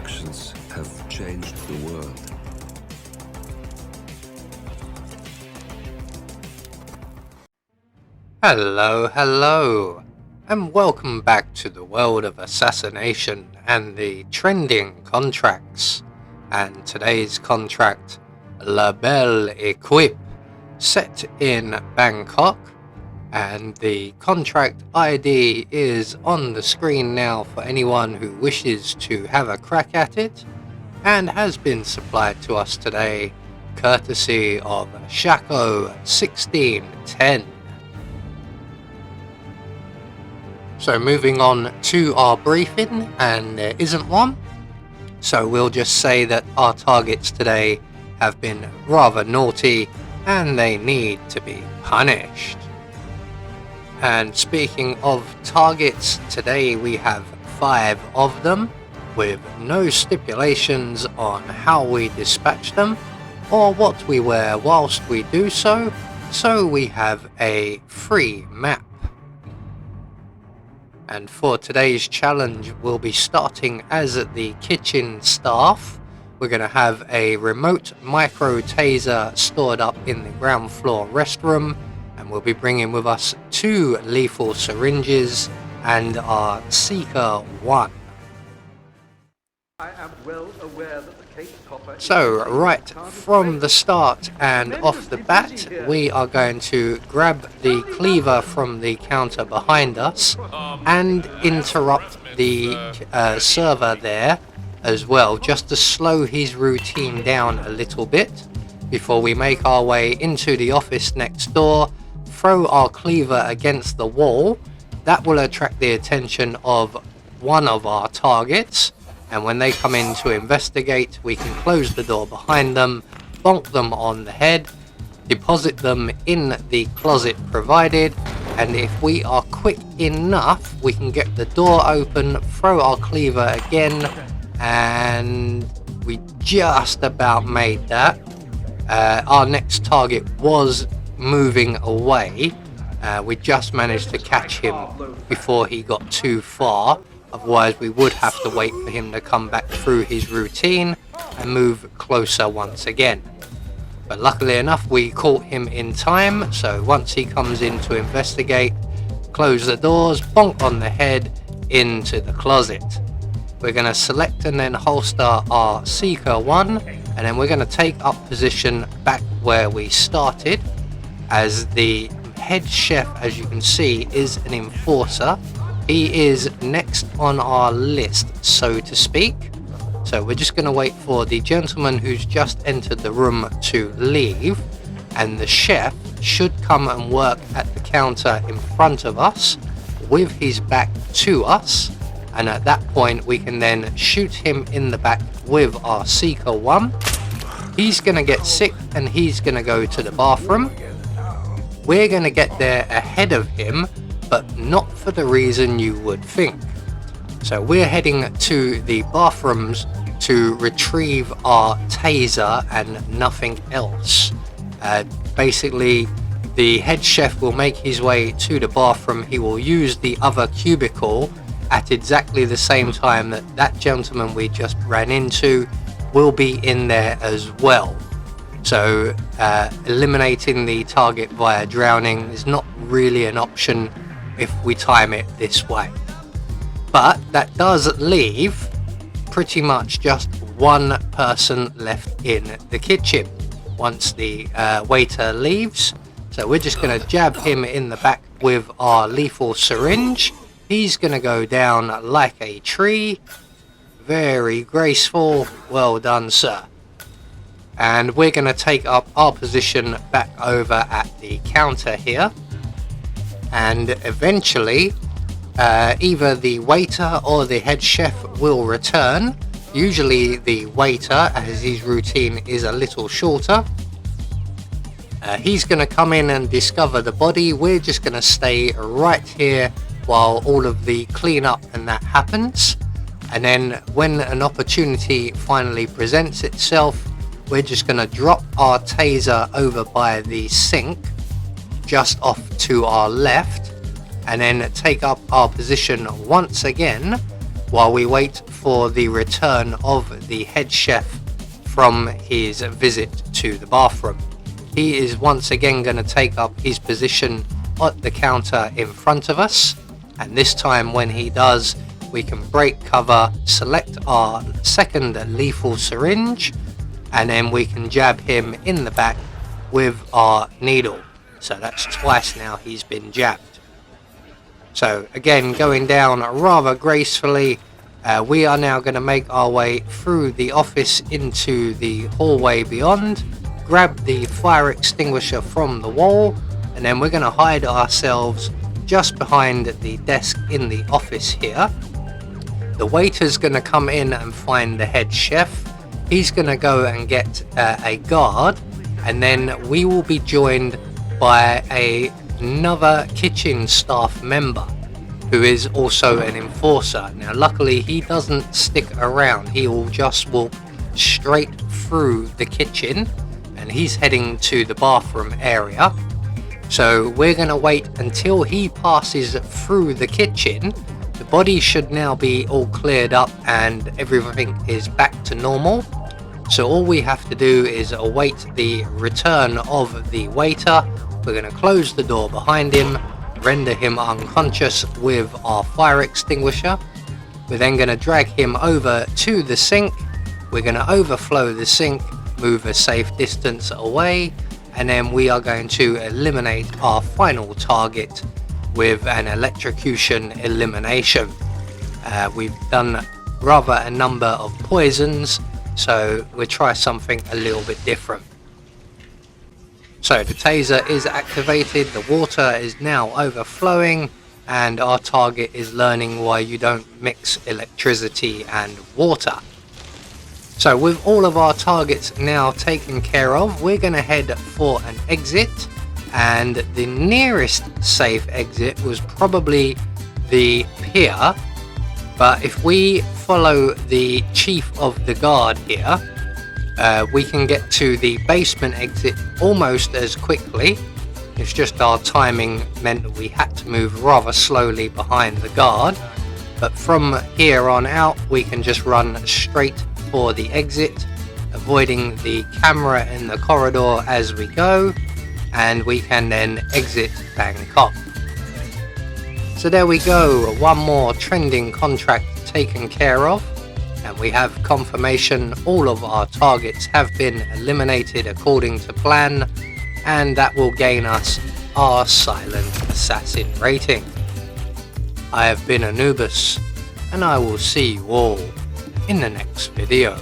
actions have changed the world. Hello, and welcome back to the world of assassination and the trending contracts. And today's contract, La Belle Equipe, set in Bangkok. And the contract ID is on the screen now for anyone who wishes to have a crack at it, and has been supplied to us today courtesy of Shaco 1610. So moving on to our briefing, and there isn't one, so we'll just say that our targets today have been rather naughty and they need to be punished. And speaking of targets, today we have 5 of them, with no stipulations on how we dispatch them or what we wear whilst we do so, so we have a free map. And for today's challenge, we'll be starting as the kitchen staff. We're going to have a remote micro taser stored up in the ground floor restroom, and we'll be bringing with us 2 lethal syringes and our Seeker 1. I am well aware that the Cape Copper So right from the start and off the bat, we are going to grab the cleaver from the counter behind us and interrupt the server there as well, just to slow his routine down a little bit before we make our way into the office next door, throw our cleaver against the wall. That will attract the attention of one of our targets, and when they come in to investigate, we can close the door behind them, bonk them on the head, deposit them in the closet provided, and if we are quick enough, we can get the door open, throw our cleaver again, and we just about made that. Our next target was moving away. We just managed to catch him before he got too far. Otherwise, we would have to wait for him to come back through his routine and move closer once again. But luckily enough, we caught him in time. So once he comes in to investigate, close the doors, bonk on the head, into the closet. We're going to select and then holster our Seeker 1, and then we're going to take up position back where we started, as the head chef, as you can see, is an enforcer. He is next on our list, so to speak. So we're just going to wait for the gentleman who's just entered the room to leave, and the chef should come and work at the counter in front of us with his back to us, and at that point we can then shoot him in the back with our Seeker 1. He's going to get sick and he's going to go to the bathroom. We're going to get there ahead of him, but not for the reason you would think. So we're heading to the bathrooms to retrieve our taser and nothing else. Basically, the head chef will make his way to the bathroom. He will use the other cubicle at exactly the same time that that gentleman we just ran into will be in there as well. So eliminating the target via drowning is not really an option if we time it this way. But that does leave pretty much just one person left in the kitchen once the waiter leaves. So we're just going to jab him in the back with our lethal syringe. He's going to go down like a tree. Very graceful. Well done, sir. And we're going to take up our position back over at the counter here. And eventually, either the waiter or the head chef will return. Usually the waiter, as his routine is a little shorter. He's going to come in and discover the body. We're just going to stay right here while all of the cleanup and that happens. And then when an opportunity finally presents itself, we're just going to drop our taser over by the sink, just off to our left, and then take up our position once again while we wait for the return of the head chef from his visit to the bathroom. He is once again going to take up his position at the counter in front of us, and this time when he does, we can break cover, select our second lethal syringe, and then we can jab him in the back with our needle. So that's twice now he's been jabbed. So again, going down rather gracefully, we are now going to make our way through the office into the hallway beyond, grab the fire extinguisher from the wall, and then we're going to hide ourselves just behind the desk in the office here. The waiter's going to come in and find the head chef. He's going to go and get a guard, and then we will be joined by another kitchen staff member who is also an enforcer. Now luckily he doesn't stick around, he will just walk straight through the kitchen, and he's heading to the bathroom area. So we're going to wait until he passes through the kitchen. The body should now be all cleared up and everything is back to normal. So all we have to do is await the return of the waiter. We're going to close the door behind him, render him unconscious with our fire extinguisher. We're then going to drag him over to the sink. We're going to overflow the sink, move a safe distance away, and then we are going to eliminate our final target with an electrocution elimination. We've done rather a number of poisons, so we'll try something a little bit different. So the taser is activated, the water is now overflowing, and our target is learning why you don't mix electricity and water. So with all of our targets now taken care of, we're going to head for an exit, and the nearest safe exit was probably the pier, but if we follow the chief of the guard here, we can get to the basement exit almost as quickly. It's just our timing meant that we had to move rather slowly behind the guard, but from here on out we can just run straight for the exit, avoiding the camera in the corridor as we go, and we can then exit Bangkok. So there we go, one more trending contract taken care of, and we have confirmation all of our targets have been eliminated according to plan, and that will gain us our Silent Assassin rating. I have been Anubis, and I will see you all in the next video.